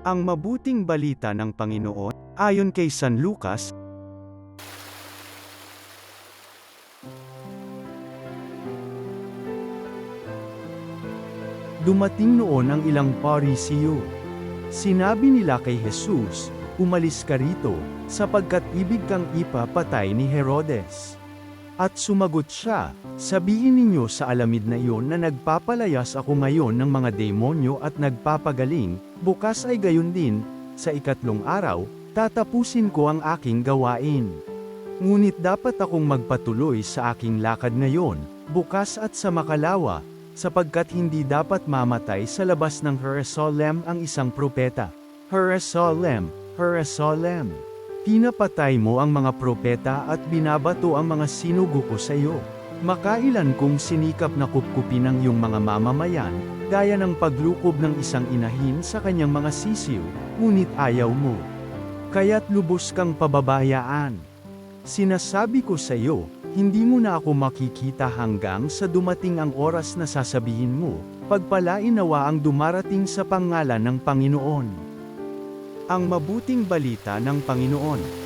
Ang mabuting balita ng Panginoon, ayon kay San Lucas. Dumating noon ang ilang Parisiyo. Sinabi nila kay Jesus, "Umalis ka rito, sapagkat ibig kang ipapatay ni Herodes." At sumagot siya, "Sabihin ninyo sa alamid na iyon na nagpapalayas ako ngayon ng mga demonyo at nagpapagaling, bukas ay gayon din, sa ikatlong araw, tatapusin ko ang aking gawain. Ngunit dapat akong magpatuloy sa aking lakad ngayon, bukas at sa makalawa, sapagkat hindi dapat mamatay sa labas ng Jerusalem ang isang propeta. Jerusalem, Jerusalem! Pinapatay mo ang mga propeta at binabato ang mga sinugo ko sa iyo. Makailan kong sinikap na kupkupin ang iyong mga mamamayan, gaya ng paglukob ng isang inahin sa kanyang mga sisiw, ngunit ayaw mo. Kaya't lubos kang pababayaan. Sinasabi ko sa iyo, hindi mo na ako makikita hanggang sa dumating ang oras na sasabihin mo, pagpalain nawa ang dumarating sa pangalan ng Panginoon." Ang mabuting balita ng Panginoon.